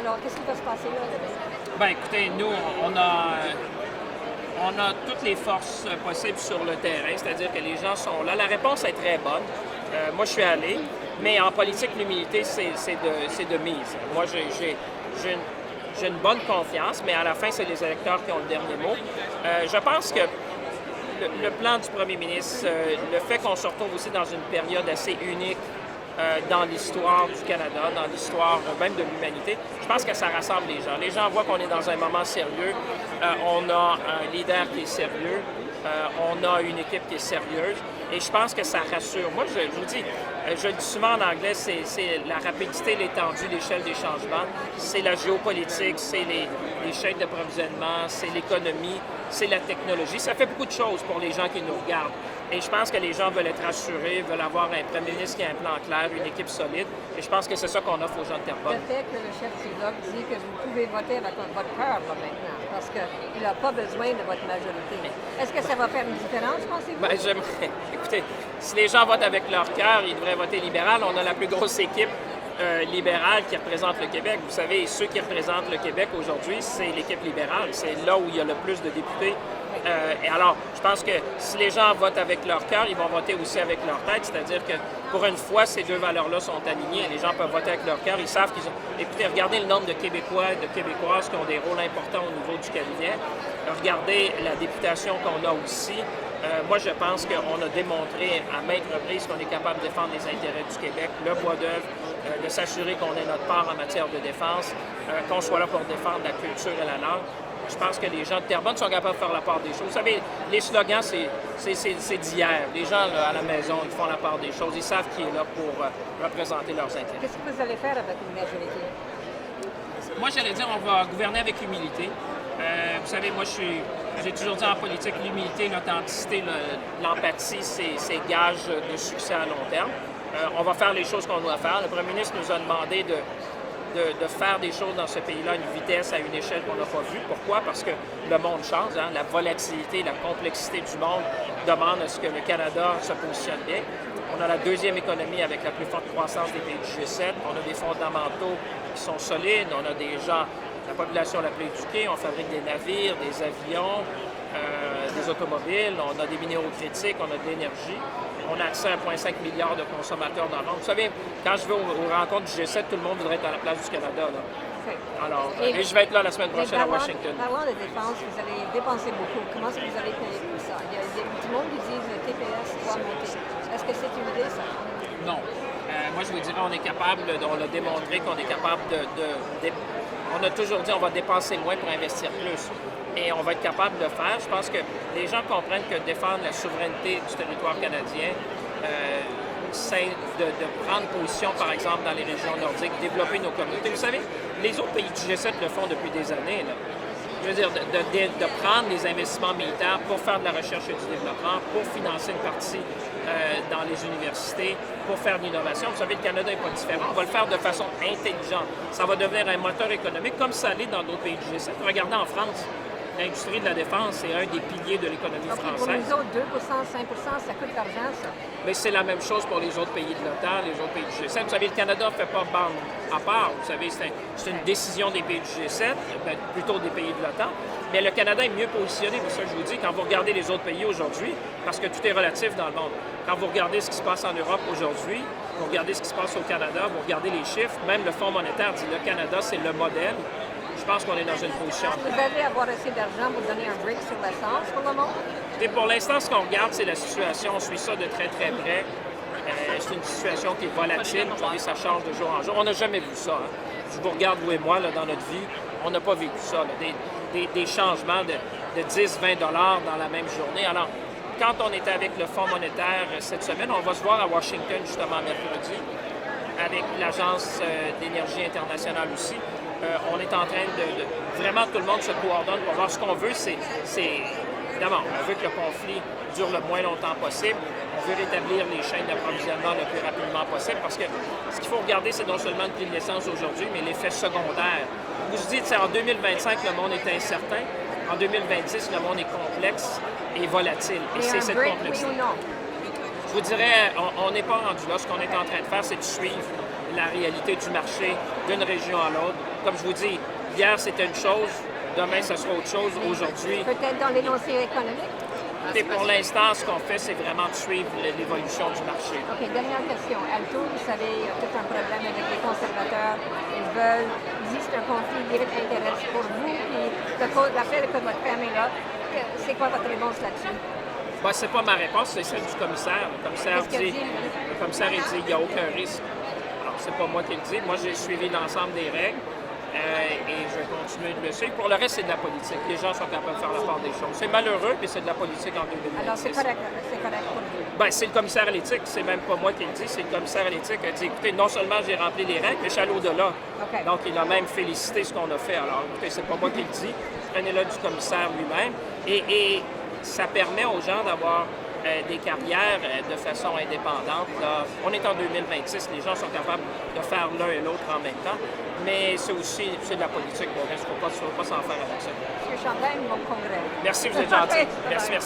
Alors, qu'est-ce qui va se passer là, demain? Bien, écoutez, nous, on a toutes les forces possibles sur le terrain, c'est-à-dire que les gens sont là. La réponse est très bonne. Moi, je suis allé, mais en politique, l'humilité, c'est de mise. Moi, j'ai une bonne confiance, mais à la fin, c'est les électeurs qui ont le dernier mot. Je pense que le plan du premier ministre, le fait qu'on se retrouve aussi dans une période assez unique dans l'histoire du Canada, dans l'histoire même de l'humanité, je pense que ça rassemble les gens. Les gens voient qu'on est dans un moment sérieux, on a un leader qui est sérieux, on a une équipe qui est sérieuse, et je pense que ça rassure. Moi, je vous dis, je le dis souvent en anglais, c'est la rapidité, l'étendue, l'échelle des changements, c'est la géopolitique, c'est les chaînes d'approvisionnement, c'est l'économie, c'est la technologie. Ça fait beaucoup de choses pour les gens qui nous regardent. Et je pense que les gens veulent être rassurés, veulent avoir un premier ministre qui a un plan clair, une équipe solide. Et je pense que c'est ça qu'on offre aux gens de Terrebonne. Le fait que le chef du Bloc dit que vous pouvez voter avec votre cœur là, maintenant, parce qu'il n'a pas besoin de votre majorité. Est-ce que ça va faire une différence, pensez-vous? Bien, écoutez, si les gens votent avec leur cœur, ils devraient voter libéral. On a la plus grosse équipe libérale qui représente le Québec. Vous savez, ceux qui représentent le Québec aujourd'hui, c'est l'équipe libérale. C'est là où il y a le plus de députés. Et alors, je pense que si les gens votent avec leur cœur, ils vont voter aussi avec leur tête. C'est-à-dire que, pour une fois, ces deux valeurs-là sont alignées. Les gens peuvent voter avec leur cœur. Ils savent qu'ils ont... Écoutez, regardez le nombre de Québécois et de Québécoises qui ont des rôles importants au niveau du cabinet. Regardez la députation qu'on a aussi. Moi, je pense qu'on a démontré à maintes reprises qu'on est capable de défendre les intérêts du Québec, le bois d'œuvre, de s'assurer qu'on ait notre part en matière de défense, qu'on soit là pour défendre la culture et la langue. Je pense que les gens de Terrebonne sont capables de faire la part des choses. Vous savez, les slogans, c'est d'hier. Les gens là, à la maison, ils font la part des choses. Ils savent qui est là pour représenter leurs intérêts. Qu'est-ce que vous allez faire avec une majorité? Moi, j'allais dire, on va gouverner avec humilité. Vous savez, moi, j'ai toujours dit en politique, l'humilité, l'authenticité, l'empathie, c'est gage de succès à long terme. On va faire les choses qu'on doit faire. Le premier ministre nous a demandé de faire des choses dans ce pays-là à une vitesse, à une échelle qu'on n'a pas vue. Pourquoi? Parce que le monde change. Hein? La volatilité, la complexité du monde demande à ce que le Canada se positionne bien. On a la deuxième économie avec la plus forte croissance des pays du G7. On a des fondamentaux qui sont solides. On a des gens, la population la plus éduquée. On fabrique des navires, des avions, des automobiles. On a des minéraux critiques. On a de l'énergie. On a accès à 1,5 milliard de consommateurs dans le monde. Vous savez, quand je vais aux rencontres du G7, tout le monde voudrait être à la place du Canada. Là. Alors, et je vais être là la semaine prochaine à Washington. Parlant de dépenses, vous allez dépenser beaucoup. Comment est-ce que vous allez payer pour ça? Il y a du monde qui dit que le TPS doit monter. Est-ce que c'est une idée, ça? Non. Moi, je vous dirais, on est capable, on l'a démontré qu'on est capable on a toujours dit on va dépenser moins pour investir plus. Et on va être capable de le faire. Je pense que les gens comprennent que défendre la souveraineté du territoire canadien, c'est de prendre position, par exemple, dans les régions nordiques, développer nos communautés. Vous savez, les autres pays du G7 le font depuis des années. Là. Je veux dire, de prendre les investissements militaires pour faire de la recherche et du développement, pour financer une partie dans les universités, pour faire de l'innovation. Vous savez, le Canada n'est pas différent. On va le faire de façon intelligente. Ça va devenir un moteur économique comme ça l'est dans d'autres pays du G7. Regardez en France. L'industrie de la défense est un des piliers de l'économie française. Pour nous autres, 2 5 ça coûte de l'argent, ça. Mais c'est la même chose pour les autres pays de l'OTAN, les autres pays du G7. Vous savez, le Canada ne fait pas bande à part. Vous savez, c'est une décision des pays du G7, plutôt des pays de l'OTAN. Mais le Canada est mieux positionné, c'est ça que je vous dis, quand vous regardez les autres pays aujourd'hui, parce que tout est relatif dans le monde. Quand vous regardez ce qui se passe en Europe aujourd'hui, vous regardez ce qui se passe au Canada, vous regardez les chiffres, même le Fonds monétaire dit que le Canada, c'est le modèle. Je pense qu'on est dans une position. Est-ce que vous allez avoir assez d'argent pour donner un break sur l'essence pour le moment? Et pour l'instant, ce qu'on regarde, c'est la situation. On suit ça de très, très près. C'est une situation qui est volatile. Vous savez, ça change de jour en jour. On n'a jamais vu ça. Hein. Si vous regardez, vous et moi, là, dans notre vie, on n'a pas vécu ça. Là. Des changements de 10-20 $ dans la même journée. Alors, quand on était avec le Fonds monétaire cette semaine, on va se voir à Washington, justement, mercredi, avec l'Agence d'énergie internationale aussi. On est en train de vraiment, tout le monde se coordonne pour voir ce qu'on veut. C'est évidemment, on veut que le conflit dure le moins longtemps possible. On veut rétablir les chaînes d'approvisionnement le plus rapidement possible parce que ce qu'il faut regarder, c'est non seulement le prix de l'essence aujourd'hui, mais l'effet secondaire. Vous dites, en 2025, le monde est incertain. En 2026, le monde est complexe et volatile. Et c'est cette complexité. Oui ou non? Je vous dirais, on n'est pas rendu là. Ce qu'on est en train de faire, c'est de suivre la réalité du marché d'une région à l'autre. Comme je vous dis, hier, c'était une chose. Demain, ça sera autre chose. Aujourd'hui, Peut-être dans l'énoncé économique? et pour l'instant, ce qu'on fait, c'est vraiment de suivre l'évolution du marché. OK, dernière question. Alto, vous savez, il y a tout un problème avec les conservateurs. Ils veulent, il existe un conflit d'intérêts pour vous, puis la fait que votre femme est là. C'est quoi votre réponse là-dessus? Ben, c'est pas ma réponse, c'est celle du commissaire. Le commissaire Qu'est-ce qu'il dit, dit? le commissaire il dit qu'il n'y a aucun risque. Alors, c'est pas moi qui le dis. Moi, j'ai suivi l'ensemble des règles et je vais continuer de le suivre. Pour le reste, c'est de la politique. Les gens sont capables de faire la part des choses. C'est malheureux, mais c'est de la politique en 2026. Alors, c'est correct pour vous. Ben, c'est le commissaire à l'éthique, c'est même pas moi qui le dis, c'est le commissaire à l'éthique qui a dit, écoutez, non seulement j'ai rempli les règles, mais je suis allé au-delà. OK. Donc, il a même félicité ce qu'on a fait. Alors, écoutez, c'est pas moi qui le dis, prenez-le du commissaire lui-même. Et ça permet aux gens d'avoir des carrières de façon indépendante. Là. On est en 2026, les gens sont capables de faire l'un et l'autre en même temps, mais c'est aussi de la politique, il ne faut pas s'en faire avec ça. M. Champagne, bon congrès. Merci, vous êtes gentil. Merci.